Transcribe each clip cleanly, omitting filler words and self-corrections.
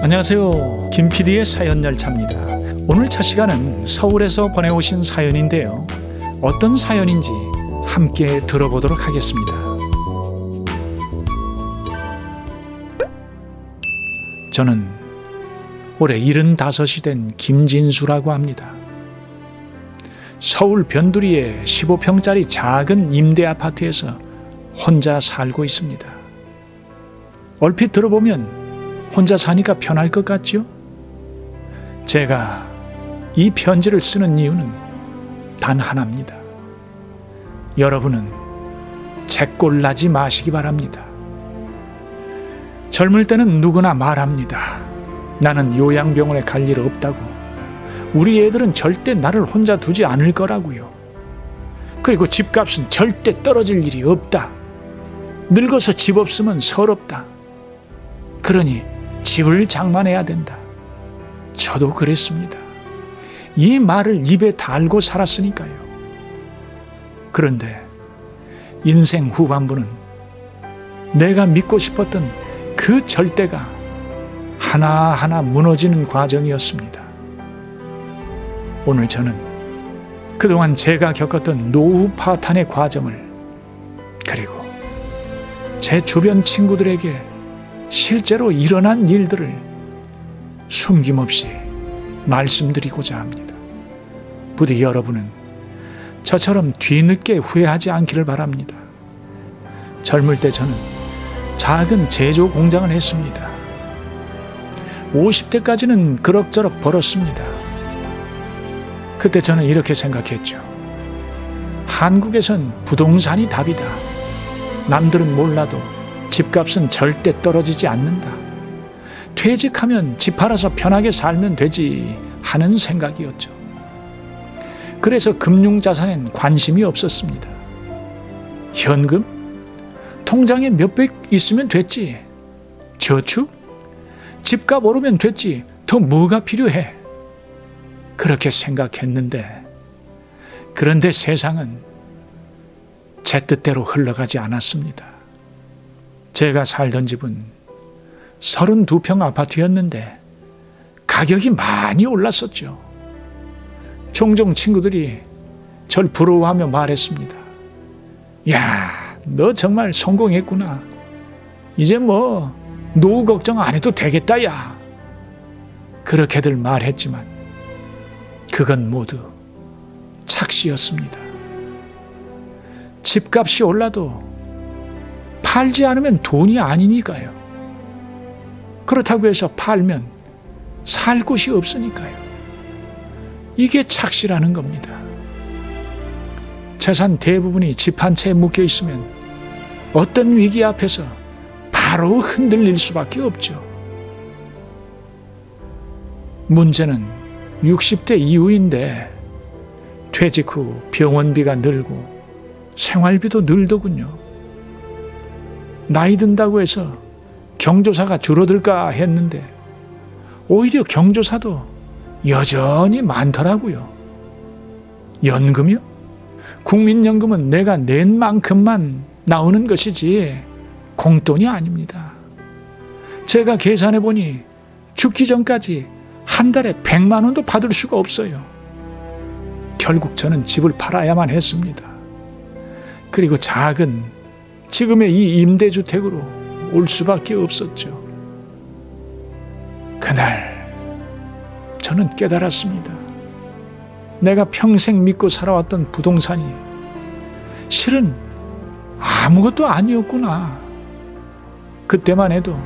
안녕하세요. 김 PD의 사연열차입니다. 오늘 첫 시간은 서울에서 보내오신 사연인데요. 어떤 사연인지 함께 들어보도록 하겠습니다. 저는 올해 75이 된 김진수라고 합니다. 서울 변두리의 15평짜리 작은 임대 아파트에서 혼자 살고 있습니다. 얼핏 들어보면 혼자 사니까 편할 것 같죠? 제가 이 편지를 쓰는 이유는 단 하나입니다. 여러분은 제꼴 나지 마시기 바랍니다. 젊을 때는 누구나 말합니다. 나는 요양병원에 갈 일 없다고. 우리 애들은 절대 나를 혼자 두지 않을 거라고요. 그리고 집값은 절대 떨어질 일이 없다. 늙어서 집 없으면 서럽다. 그러니 집을 장만해야 된다. 저도 그랬습니다. 이 말을 입에 달고 살았으니까요. 그런데 인생 후반부는 내가 믿고 싶었던 그 절대가 하나하나 무너지는 과정이었습니다. 오늘 저는 그동안 제가 겪었던 노후 파탄의 과정을, 그리고 제 주변 친구들에게 실제로 일어난 일들을 숨김없이 말씀드리고자 합니다. 부디 여러분은 저처럼 뒤늦게 후회하지 않기를 바랍니다. 젊을 때 저는 작은 제조 공장을 했습니다. 50대까지는 그럭저럭 벌었습니다. 그때 저는 이렇게 생각했죠. 한국에선 부동산이 답이다. 남들은 몰라도 집값은 절대 떨어지지 않는다. 퇴직하면 집 팔아서 편하게 살면 되지 하는 생각이었죠. 그래서 금융자산엔 관심이 없었습니다. 현금? 통장에 몇백 있으면 됐지. 저축? 집값 오르면 됐지. 더 뭐가 필요해? 그렇게 생각했는데, 그런데 세상은 제 뜻대로 흘러가지 않았습니다. 제가 살던 집은 32평 아파트였는데 가격이 많이 올랐었죠. 종종 친구들이 절 부러워하며 말했습니다. 야, 너 정말 성공했구나. 이제 뭐 노후 걱정 안 해도 되겠다, 야. 그렇게들 말했지만 그건 모두 착시였습니다. 집값이 올라도 팔지 않으면 돈이 아니니까요. 그렇다고 해서 팔면 살 곳이 없으니까요. 이게 착시라는 겁니다. 재산 대부분이 집 한 채에 묶여 있으면 어떤 위기 앞에서 바로 흔들릴 수밖에 없죠. 문제는 60대 이후인데 퇴직 후 병원비가 늘고 생활비도 늘더군요. 나이 든다고 해서 경조사가 줄어들까 했는데 오히려 경조사도 여전히 많더라고요. 연금이요? 국민연금은 내가 낸 만큼만 나오는 것이지 공돈이 아닙니다. 제가 계산해 보니 죽기 전까지 한 달에 100만 원도 받을 수가 없어요. 결국 저는 집을 팔아야만 했습니다. 그리고 작은 지금의 이 임대주택으로 올 수밖에 없었죠. 그날 저는 깨달았습니다. 내가 평생 믿고 살아왔던 부동산이 실은 아무것도 아니었구나. 그때만 해도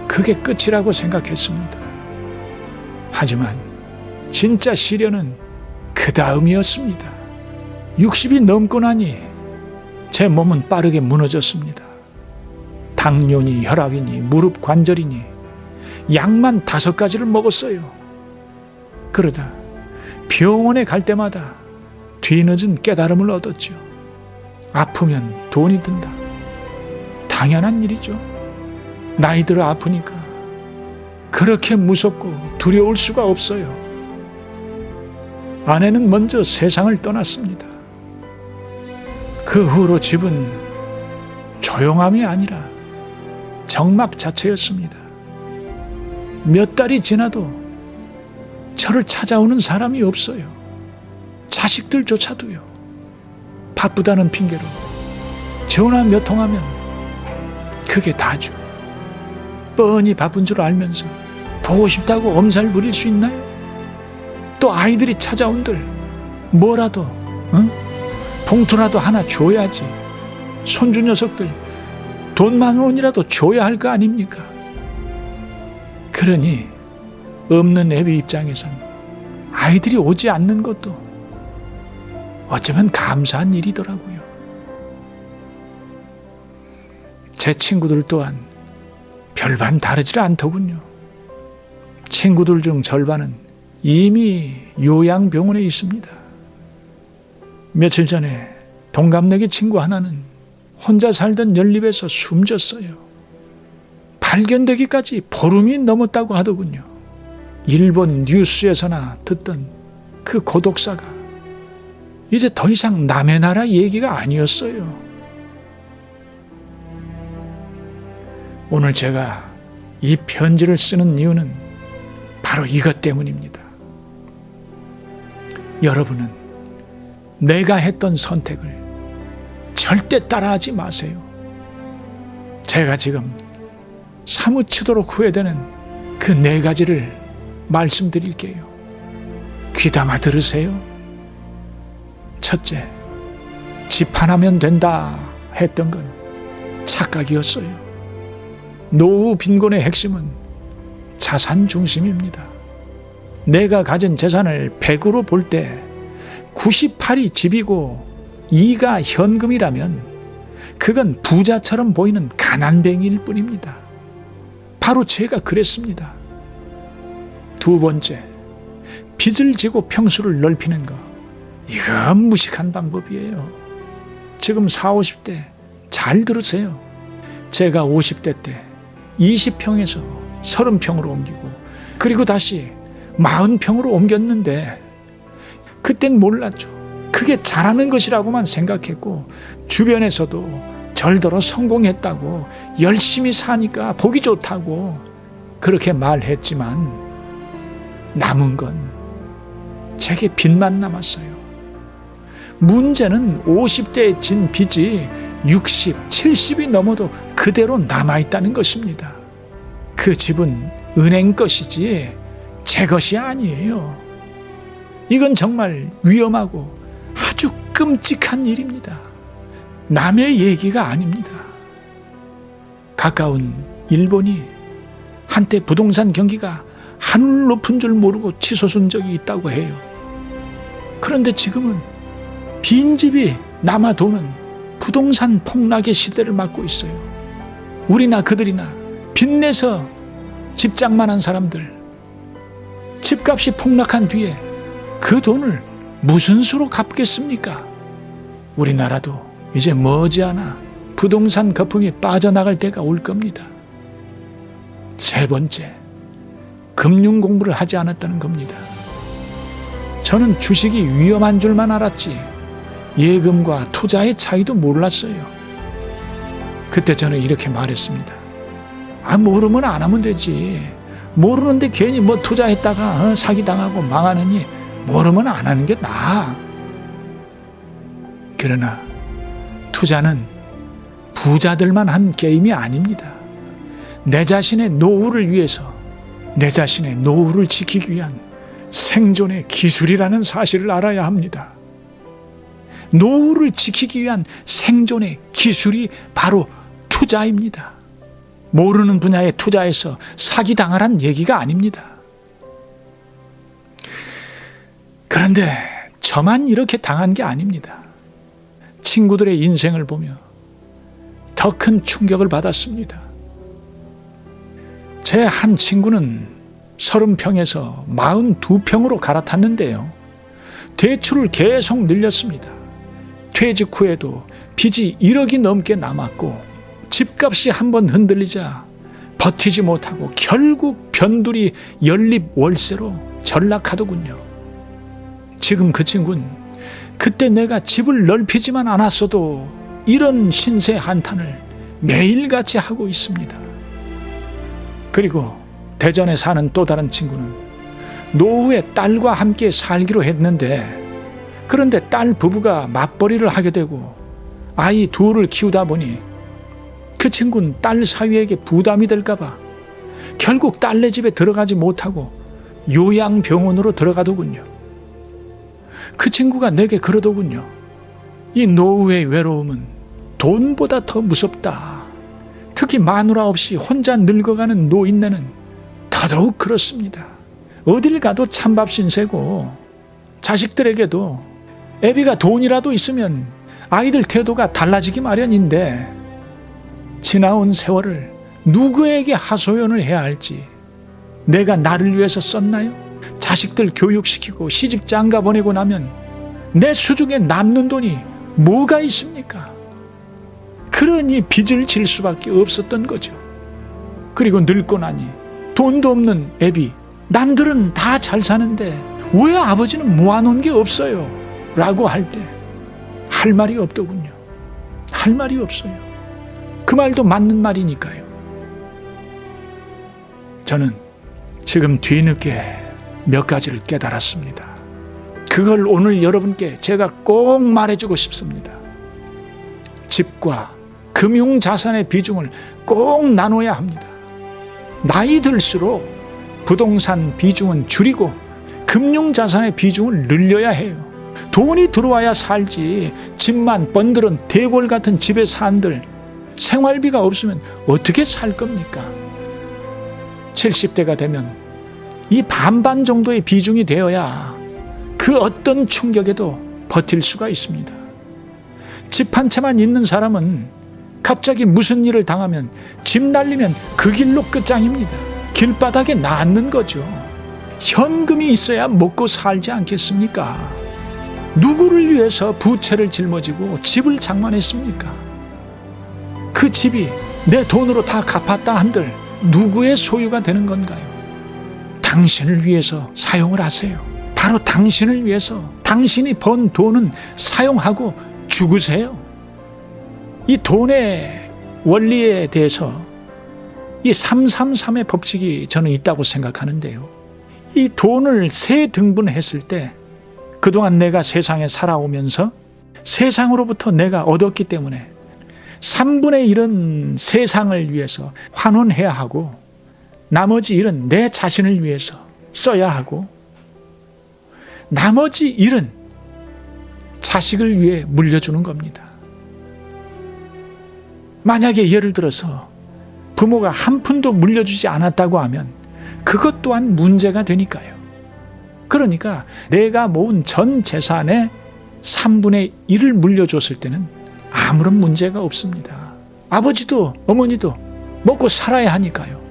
그게 끝이라고 생각했습니다. 하지만 진짜 시련은 그 다음이었습니다. 60이 넘고 나니 제 몸은 빠르게 무너졌습니다. 당뇨니 혈압이니 무릎 관절이니 약만 5가지를 먹었어요. 그러다 병원에 갈 때마다 뒤늦은 깨달음을 얻었죠. 아프면 돈이 든다. 당연한 일이죠. 나이 들어 아프니까 그렇게 무섭고 두려울 수가 없어요. 아내는 먼저 세상을 떠났습니다. 그 후로 집은 조용함이 아니라 정막 자체였습니다. 몇 달이 지나도 저를 찾아오는 사람이 없어요. 자식들조차도요. 바쁘다는 핑계로 전화 몇 통하면 그게 다죠. 뻔히 바쁜 줄 알면서 보고 싶다고 엄살 부릴 수 있나요? 또 아이들이 찾아온들 뭐라도 봉투라도 하나 줘야지. 손주 녀석들 돈 10,000원이라도 줘야 할 거 아닙니까? 그러니 없는 애비 입장에선 아이들이 오지 않는 것도 어쩌면 감사한 일이더라고요. 제 친구들 또한 별반 다르지 않더군요. 친구들 중 절반은 이미 요양병원에 있습니다. 며칠 전에 동갑내기 친구 하나는 혼자 살던 연립에서 숨졌어요. 발견되기까지 보름이 넘었다고 하더군요. 일본 뉴스에서나 듣던 그 고독사가 이제 더 이상 남의 나라 얘기가 아니었어요. 오늘 제가 이 편지를 쓰는 이유는 바로 이것 때문입니다. 여러분은 내가 했던 선택을 절대 따라하지 마세요. 제가 지금 사무치도록 후회되는 그 4가지를 말씀드릴게요. 귀담아 들으세요. 첫째, 집 하나면 된다 했던 건 착각이었어요. 노후 빈곤의 핵심은 자산 중심입니다. 내가 가진 재산을 100으로 볼 때 98이 집이고 2가 현금이라면 그건 부자처럼 보이는 가난뱅이일 뿐입니다. 바로 제가 그랬습니다. 두 번째, 빚을 지고 평수를 넓히는 거. 이건 무식한 방법이에요. 지금 40, 50대 잘 들으세요. 제가 50대 때 20평에서 30평으로 옮기고 그리고 다시 40평으로 옮겼는데 그땐 몰랐죠. 그게 잘하는 것이라고만 생각했고 주변에서도 절더러 성공했다고 열심히 사니까 보기 좋다고 그렇게 말했지만 남은 건 제게 빚만 남았어요. 문제는 50대에 진 빚이 60, 70이 넘어도 그대로 남아있다는 것입니다. 그 집은 은행 것이지 제 것이 아니에요. 이건 정말 위험하고 아주 끔찍한 일입니다. 남의 얘기가 아닙니다. 가까운 일본이 한때 부동산 경기가 하늘 높은 줄 모르고 치솟은 적이 있다고 해요. 그런데 지금은 빈집이 남아도는 부동산 폭락의 시대를 맞고 있어요. 우리나 그들이나 빚내서 집장만한 사람들, 집값이 폭락한 뒤에 그 돈을 무슨 수로 갚겠습니까? 우리나라도 이제 머지않아 부동산 거품이 빠져나갈 때가 올 겁니다. 세 번째, 금융 공부를 하지 않았다는 겁니다. 저는 주식이 위험한 줄만 알았지 예금과 투자의 차이도 몰랐어요. 그때 저는 이렇게 말했습니다. 모르면 안 하면 되지. 모르는데 괜히 뭐 투자했다가 사기당하고 망하느니 모르면 안 하는 게 나아. 그러나 투자는 부자들만 한 게임이 아닙니다. 내 자신의 노후를 위해서, 내 자신의 노후를 지키기 위한 생존의 기술이라는 사실을 알아야 합니다. 노후를 지키기 위한 생존의 기술이 바로 투자입니다. 모르는 분야에 투자해서 사기당하란 얘기가 아닙니다. 그런데 저만 이렇게 당한 게 아닙니다. 친구들의 인생을 보며 더 큰 충격을 받았습니다. 제 한 친구는 30평에서 42평으로 갈아탔는데요. 대출을 계속 늘렸습니다. 퇴직 후에도 빚이 1억이 넘게 남았고 집값이 한번 흔들리자 버티지 못하고 결국 변두리 연립 월세로 전락하더군요. 지금 그 친구는 그때 내가 집을 넓히지만 않았어도 이런 신세 한탄을 매일같이 하고 있습니다. 그리고 대전에 사는 또 다른 친구는 노후에 딸과 함께 살기로 했는데, 그런데 딸 부부가 맞벌이를 하게 되고 아이 둘을 키우다 보니 그 친구는 딸 사위에게 부담이 될까봐 결국 딸네 집에 들어가지 못하고 요양병원으로 들어가더군요. 그 친구가 내게 그러더군요. 이 노후의 외로움은 돈보다 더 무섭다. 특히 마누라 없이 혼자 늙어가는 노인네는 더더욱 그렇습니다. 어딜 가도 찬밥 신세고 자식들에게도 애비가 돈이라도 있으면 아이들 태도가 달라지기 마련인데, 지나온 세월을 누구에게 하소연을 해야 할지, 내가 나를 위해서 썼나요? 자식들 교육시키고 시집 장가 보내고 나면 내 수중에 남는 돈이 뭐가 있습니까? 그러니 빚을 질 수밖에 없었던 거죠. 그리고 늙고 나니 돈도 없는 애비, 남들은 다 잘 사는데 왜 아버지는 모아놓은 게 없어요? 라고 할 때 할 말이 없더군요. 할 말이 없어요. 그 말도 맞는 말이니까요. 저는 지금 뒤늦게 몇 가지를 깨달았습니다. 그걸 오늘 여러분께 제가 꼭 말해주고 싶습니다. 집과 금융자산의 비중을 꼭 나눠야 합니다. 나이 들수록 부동산 비중은 줄이고 금융자산의 비중을 늘려야 해요. 돈이 들어와야 살지, 집만 번들은 대골 같은 집에 산들 생활비가 없으면 어떻게 살 겁니까? 70대가 되면 이 반반 정도의 비중이 되어야 그 어떤 충격에도 버틸 수가 있습니다. 집 한 채만 있는 사람은 갑자기 무슨 일을 당하면 집 날리면 그 길로 끝장입니다. 길바닥에 낫는 거죠. 현금이 있어야 먹고 살지 않겠습니까? 누구를 위해서 부채를 짊어지고 집을 장만했습니까? 그 집이 내 돈으로 다 갚았다 한들 누구의 소유가 되는 건가요? 당신을 위해서 사용을 하세요. 바로 당신을 위해서 당신이 번 돈은 사용하고 죽으세요. 이 돈의 원리에 대해서 이 333의 법칙이 저는 있다고 생각하는데요. 이 돈을 세 등분했을 때 그동안 내가 세상에 살아오면서 세상으로부터 내가 얻었기 때문에 3분의 1은 세상을 위해서 환원해야 하고, 나머지 1은 내 자신을 위해서 써야 하고, 나머지 1은 자식을 위해 물려주는 겁니다. 만약에 예를 들어서 부모가 한 푼도 물려주지 않았다고 하면 그것 또한 문제가 되니까요. 그러니까 내가 모은 전 재산의 3분의 1을 물려줬을 때는 아무런 문제가 없습니다. 아버지도 어머니도 먹고 살아야 하니까요.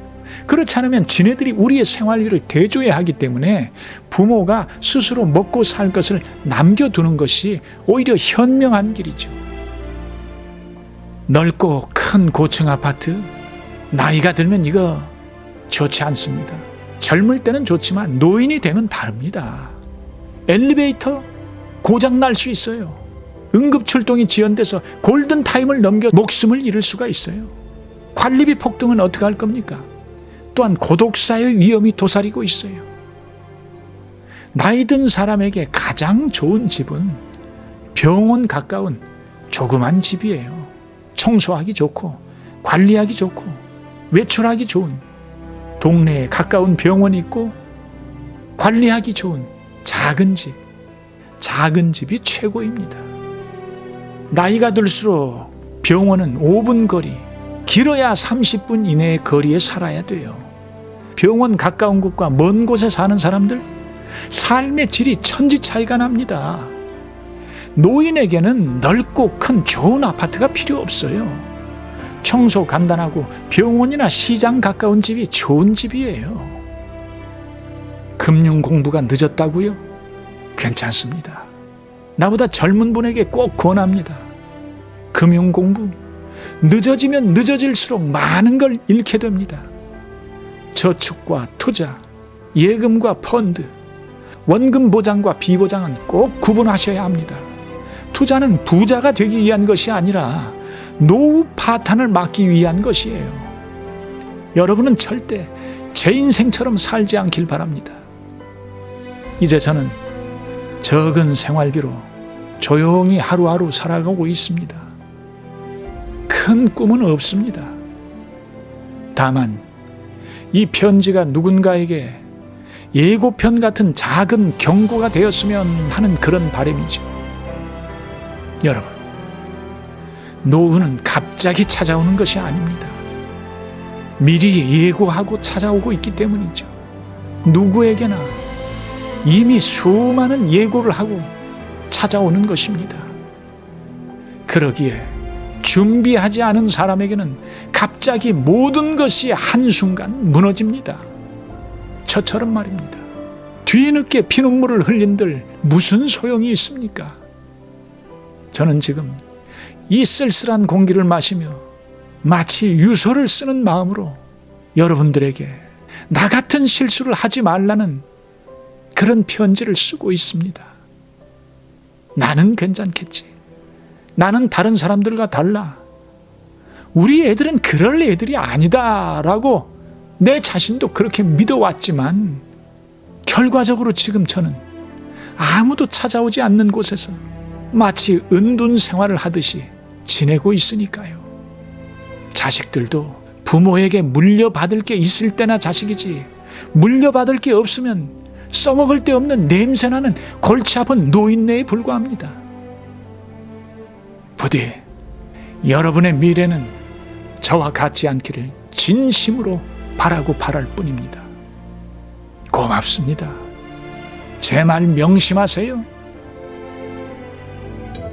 그렇지 않으면 지네들이 우리의 생활비를 대줘야 하기 때문에 부모가 스스로 먹고 살 것을 남겨두는 것이 오히려 현명한 길이죠. 넓고 큰 고층 아파트, 나이가 들면 이거 좋지 않습니다. 젊을 때는 좋지만 노인이 되면 다릅니다. 엘리베이터 고장 날 수 있어요. 응급출동이 지연돼서 골든타임을 넘겨 목숨을 잃을 수가 있어요. 관리비 폭등은 어떻게 할 겁니까? 또한 고독사의 위험이 도사리고 있어요. 나이 든 사람에게 가장 좋은 집은 병원 가까운 조그만 집이에요. 청소하기 좋고 관리하기 좋고 외출하기 좋은, 동네에 가까운 병원이 있고 관리하기 좋은 작은 집, 작은 집이 최고입니다. 나이가 들수록 병원은 5분 거리, 길어야 30분 이내의 거리에 살아야 돼요. 병원 가까운 곳과 먼 곳에 사는 사람들, 삶의 질이 천지 차이가 납니다. 노인에게는 넓고 큰 좋은 아파트가 필요 없어요. 청소 간단하고 병원이나 시장 가까운 집이 좋은 집이에요. 금융 공부가 늦었다고요? 괜찮습니다. 나보다 젊은 분에게 꼭 권합니다. 금융 공부, 늦어지면 늦어질수록 많은 걸 잃게 됩니다. 저축과 투자, 예금과 펀드, 원금 보장과 비보장은 꼭 구분하셔야 합니다. 투자는 부자가 되기 위한 것이 아니라 노후 파탄을 막기 위한 것이에요. 여러분은 절대 제 인생처럼 살지 않길 바랍니다. 이제 저는 적은 생활비로 조용히 하루하루 살아가고 있습니다. 큰 꿈은 없습니다. 다만 이 편지가 누군가에게 예고편 같은 작은 경고가 되었으면 하는 그런 바람이죠. 여러분, 노후는 갑자기 찾아오는 것이 아닙니다. 미리 예고하고 찾아오고 있기 때문이죠. 누구에게나 이미 수많은 예고를 하고 찾아오는 것입니다. 그러기에 준비하지 않은 사람에게는 갑자기 모든 것이 한순간 무너집니다. 저처럼 말입니다. 뒤늦게 피눈물을 흘린들 무슨 소용이 있습니까? 저는 지금 이 쓸쓸한 공기를 마시며 마치 유서를 쓰는 마음으로 여러분들에게 나 같은 실수를 하지 말라는 그런 편지를 쓰고 있습니다. 나는 괜찮겠지. 나는 다른 사람들과 달라. 우리 애들은 그럴 애들이 아니다라고 내 자신도 그렇게 믿어왔지만 결과적으로 지금 저는 아무도 찾아오지 않는 곳에서 마치 은둔 생활을 하듯이 지내고 있으니까요. 자식들도 부모에게 물려받을 게 있을 때나 자식이지 물려받을 게 없으면 써먹을 데 없는 냄새나는 골치 아픈 노인네에 불과합니다. 부디 여러분의 미래는 저와 같지 않기를 진심으로 바라고 바랄 뿐입니다. 고맙습니다. 제 말 명심하세요.